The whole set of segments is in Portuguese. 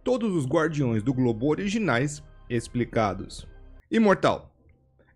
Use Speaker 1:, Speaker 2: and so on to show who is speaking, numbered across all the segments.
Speaker 1: todos os Guardiões do Globo originais explicados. Imortal.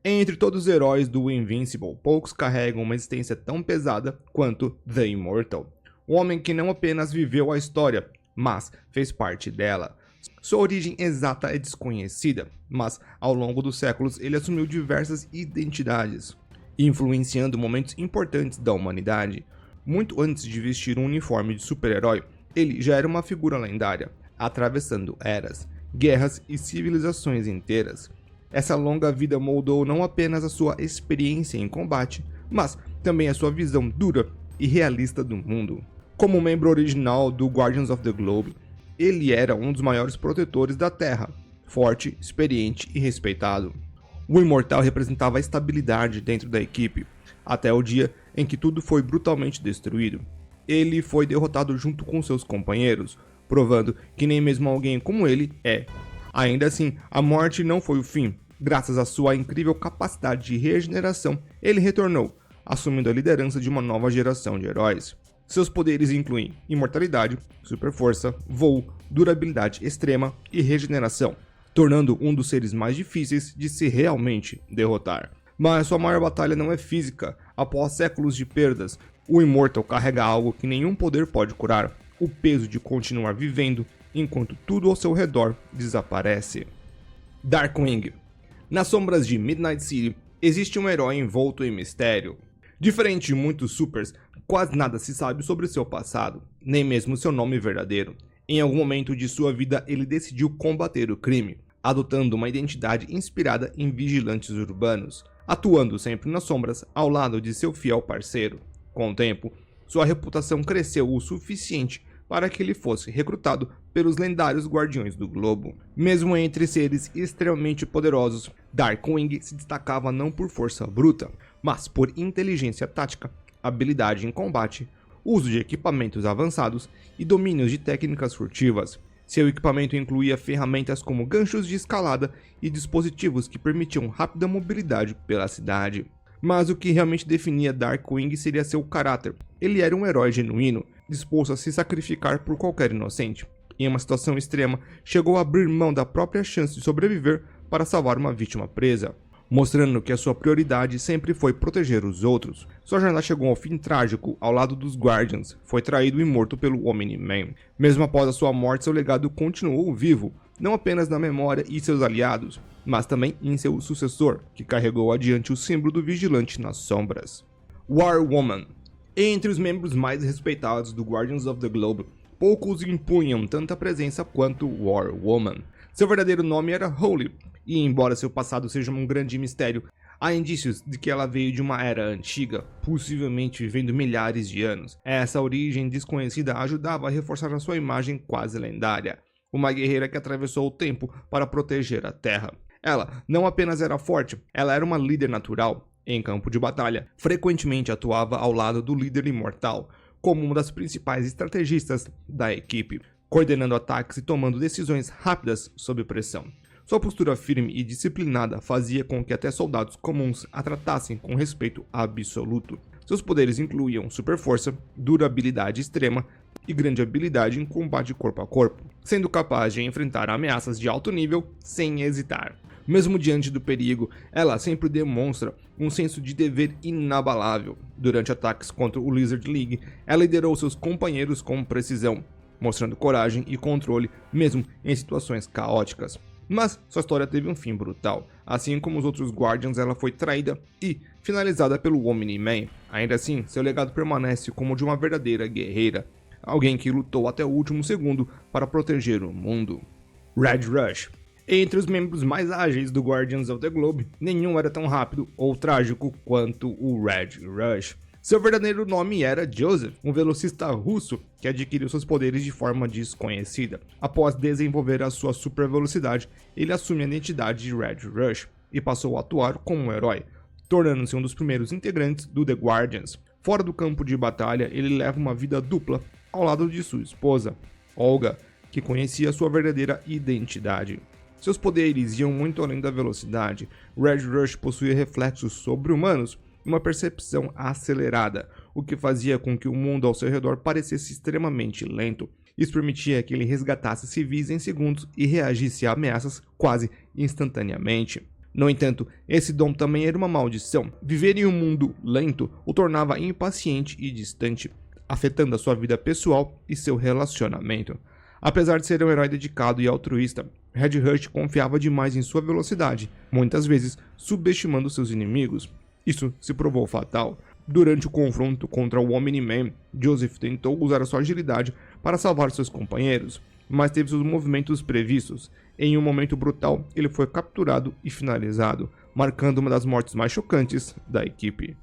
Speaker 1: Entre todos os heróis do Invincible, poucos carregam uma existência tão pesada quanto The Immortal. O homem que não apenas viveu a história, mas fez parte dela. Sua origem exata é desconhecida, mas ao longo dos séculos ele assumiu diversas identidades, influenciando momentos importantes da humanidade. Muito antes de vestir um uniforme de super-herói, ele já era uma figura lendária, atravessando eras, guerras e civilizações inteiras. Essa longa vida moldou não apenas a sua experiência em combate, mas também a sua visão dura e realista do mundo. Como membro original do Guardians of the Globe, ele era um dos maiores protetores da Terra, forte, experiente e respeitado. O Imortal representava a estabilidade dentro da equipe, até o dia em que tudo foi brutalmente destruído. Ele foi derrotado junto com seus companheiros, provando que nem mesmo alguém como ele é. Ainda assim, a morte não foi o fim. Graças à sua incrível capacidade de regeneração, ele retornou, assumindo a liderança de uma nova geração de heróis. Seus poderes incluem imortalidade, superforça, voo, durabilidade extrema e regeneração, tornando um dos seres mais difíceis de se realmente derrotar. Mas sua maior batalha não é física. Após séculos de perdas, o Immortal carrega algo que nenhum poder pode curar: o peso de continuar vivendo enquanto tudo ao seu redor desaparece. Darkwing. Nas sombras de Midnight City, existe um herói envolto em mistério. Diferente de muitos supers, quase nada se sabe sobre seu passado, nem mesmo seu nome verdadeiro. Em algum momento de sua vida, ele decidiu combater o crime, adotando uma identidade inspirada em vigilantes urbanos, atuando sempre nas sombras ao lado de seu fiel parceiro. Com o tempo, sua reputação cresceu o suficiente para que ele fosse recrutado pelos lendários Guardiões do Globo. Mesmo entre seres extremamente poderosos, Darkwing se destacava não por força bruta, mas por inteligência tática, habilidade em combate, uso de equipamentos avançados e domínios de técnicas furtivas. Seu equipamento incluía ferramentas como ganchos de escalada e dispositivos que permitiam rápida mobilidade pela cidade. Mas o que realmente definia Darkwing seria seu caráter. Ele era um herói genuíno, disposto a se sacrificar por qualquer inocente. Em uma situação extrema, chegou a abrir mão da própria chance de sobreviver para salvar uma vítima presa, mostrando que a sua prioridade sempre foi proteger os outros. Sua jornada chegou ao fim trágico ao lado dos Guardians, foi traído e morto pelo Omni-Man. Mesmo após a sua morte, seu legado continuou vivo, não apenas na memória e seus aliados, mas também em seu sucessor, que carregou adiante o símbolo do vigilante nas sombras. War Woman. Entre os membros mais respeitados do Guardians of the Globe, poucos impunham tanta presença quanto War Woman. Seu verdadeiro nome era Holy, e embora seu passado seja um grande mistério, há indícios de que ela veio de uma era antiga, possivelmente vivendo milhares de anos. Essa origem desconhecida ajudava a reforçar a sua imagem quase lendária, uma guerreira que atravessou o tempo para proteger a Terra. Ela não apenas era forte, ela era uma líder natural. Em campo de batalha, frequentemente atuava ao lado do líder imortal, como uma das principais estrategistas da equipe, coordenando ataques e tomando decisões rápidas sob pressão. Sua postura firme e disciplinada fazia com que até soldados comuns a tratassem com respeito absoluto. Seus poderes incluíam superforça, durabilidade extrema e grande habilidade em combate corpo a corpo, sendo capaz de enfrentar ameaças de alto nível sem hesitar. Mesmo diante do perigo, ela sempre demonstra um senso de dever inabalável. Durante ataques contra o Lizard League, ela liderou seus companheiros com precisão, mostrando coragem e controle mesmo em situações caóticas. Mas sua história teve um fim brutal. Assim como os outros Guardians, ela foi traída e finalizada pelo Omni-Man. Ainda assim, seu legado permanece como o de uma verdadeira guerreira, alguém que lutou até o último segundo para proteger o mundo. Red Rush. Entre os membros mais ágeis do Guardians of the Globe, nenhum era tão rápido ou trágico quanto o Red Rush. Seu verdadeiro nome era Joseph, um velocista russo que adquiriu seus poderes de forma desconhecida. Após desenvolver a sua super velocidade, ele assume a identidade de Red Rush e passou a atuar como um herói, tornando-se um dos primeiros integrantes do The Guardians. Fora do campo de batalha, ele leva uma vida dupla ao lado de sua esposa, Olga, que conhecia sua verdadeira identidade. Seus poderes iam muito além da velocidade. Red Rush possuía reflexos sobre-humanos e uma percepção acelerada, o que fazia com que o mundo ao seu redor parecesse extremamente lento. Isso permitia que ele resgatasse civis em segundos e reagisse a ameaças quase instantaneamente. No entanto, esse dom também era uma maldição. Viver em um mundo lento o tornava impaciente e distante, afetando a sua vida pessoal e seu relacionamento. Apesar de ser um herói dedicado e altruísta, Red Rush confiava demais em sua velocidade, muitas vezes subestimando seus inimigos. Isso se provou fatal. Durante o confronto contra o Omni-Man, Joseph tentou usar a sua agilidade para salvar seus companheiros, mas teve seus movimentos previstos. Em um momento brutal, ele foi capturado e finalizado, marcando uma das mortes mais chocantes da equipe.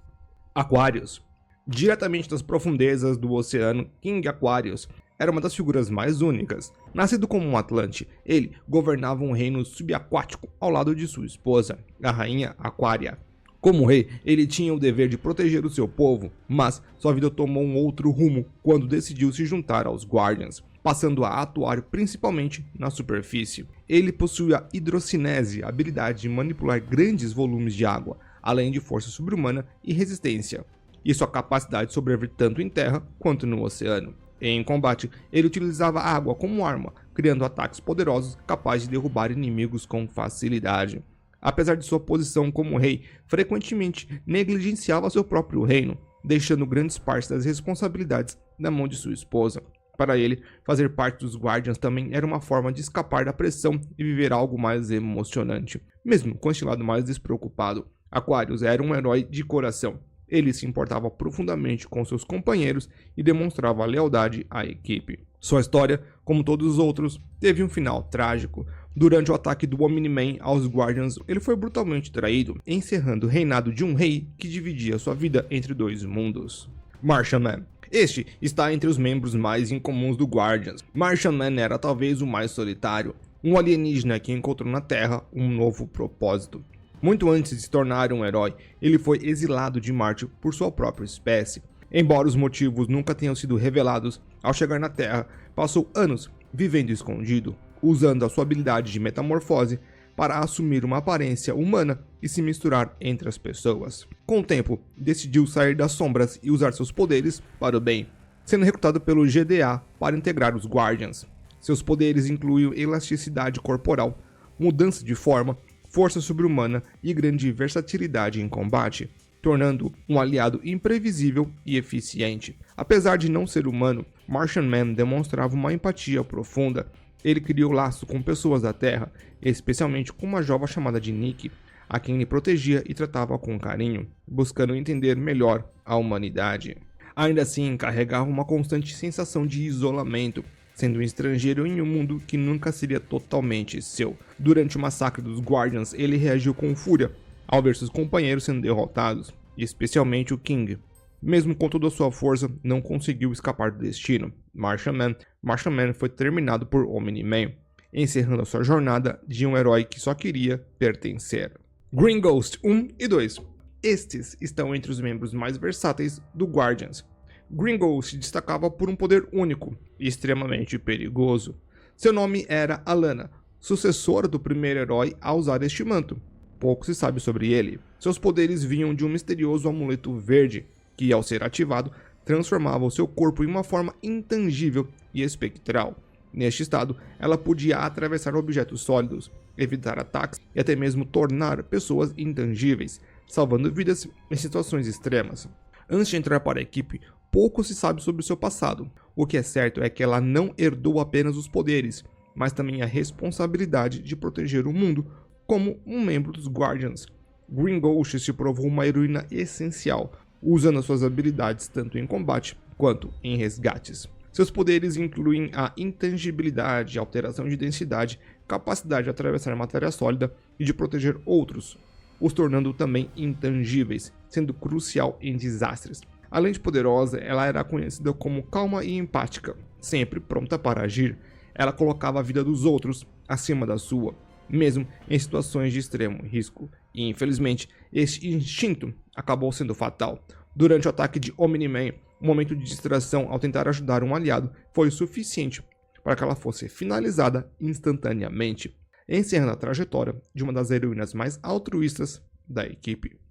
Speaker 1: Aquarius. Diretamente das profundezas do oceano, King Aquarius era uma das figuras mais únicas. Nascido como um Atlante, ele governava um reino subaquático ao lado de sua esposa, a rainha Aquaria. Como rei, ele tinha o dever de proteger o seu povo, mas sua vida tomou um outro rumo quando decidiu se juntar aos Guardians, passando a atuar principalmente na superfície. Ele possui a hidrocinese, a habilidade de manipular grandes volumes de água, além de força sobre-humana e resistência, e sua capacidade de sobreviver tanto em terra quanto no oceano. Em combate, ele utilizava a água como arma, criando ataques poderosos capazes de derrubar inimigos com facilidade. Apesar de sua posição como rei, frequentemente negligenciava seu próprio reino, deixando grandes partes das responsabilidades na mão de sua esposa. Para ele, fazer parte dos Guardians também era uma forma de escapar da pressão e viver algo mais emocionante. Mesmo com este lado mais despreocupado, Aquarius era um herói de coração. Ele se importava profundamente com seus companheiros e demonstrava lealdade à equipe. Sua história, como todos os outros, teve um final trágico. Durante o ataque do Omni-Man aos Guardians, ele foi brutalmente traído, encerrando o reinado de um rei que dividia sua vida entre dois mundos. Martian Man. Este está entre os membros mais incomuns do Guardians. Martian Man era talvez o mais solitário, um alienígena que encontrou na Terra um novo propósito. Muito antes de se tornar um herói, ele foi exilado de Marte por sua própria espécie. Embora os motivos nunca tenham sido revelados, ao chegar na Terra, passou anos vivendo escondido, usando a sua habilidade de metamorfose para assumir uma aparência humana e se misturar entre as pessoas. Com o tempo, decidiu sair das sombras e usar seus poderes para o bem, sendo recrutado pelo GDA para integrar os Guardians. Seus poderes incluíam elasticidade corporal, mudança de forma, força sobre-humana e grande versatilidade em combate, tornando-o um aliado imprevisível e eficiente. Apesar de não ser humano, Martian Man demonstrava uma empatia profunda. Ele criou laço com pessoas da Terra, especialmente com uma jovem chamada de Nick, a quem ele protegia e tratava com carinho, buscando entender melhor a humanidade. Ainda assim, carregava uma constante sensação de isolamento, sendo um estrangeiro em um mundo que nunca seria totalmente seu. Durante o massacre dos Guardians, ele reagiu com fúria ao ver seus companheiros sendo derrotados, especialmente o King. Mesmo com toda a sua força, não conseguiu escapar do destino. Martian Man foi terminado por Omni-Man, encerrando a sua jornada de um herói que só queria pertencer. Green Ghost 1 e 2. Estes estão entre os membros mais versáteis do Guardians. Green Ghost se destacava por um poder único e extremamente perigoso. Seu nome era Alana, sucessora do primeiro herói a usar este manto. Pouco se sabe sobre ele. Seus poderes vinham de um misterioso amuleto verde, que ao ser ativado, transformava o seu corpo em uma forma intangível e espectral. Neste estado, ela podia atravessar objetos sólidos, evitar ataques e até mesmo tornar pessoas intangíveis, salvando vidas em situações extremas. Antes de entrar para a equipe, pouco se sabe sobre seu passado. O que é certo é que ela não herdou apenas os poderes, mas também a responsabilidade de proteger o mundo como um membro dos Guardians. Green Ghost se provou uma heroína essencial, usando as suas habilidades tanto em combate quanto em resgates. Seus poderes incluem a intangibilidade, alteração de densidade, capacidade de atravessar matéria sólida e de proteger outros, os tornando também intangíveis, sendo crucial em desastres. Além de poderosa, ela era conhecida como calma e empática, sempre pronta para agir. Ela colocava a vida dos outros acima da sua, mesmo em situações de extremo risco. E infelizmente, este instinto acabou sendo fatal. Durante o ataque de Omni-Man, um momento de distração ao tentar ajudar um aliado foi o suficiente para que ela fosse finalizada instantaneamente, encerrando a trajetória de uma das heroínas mais altruístas da equipe.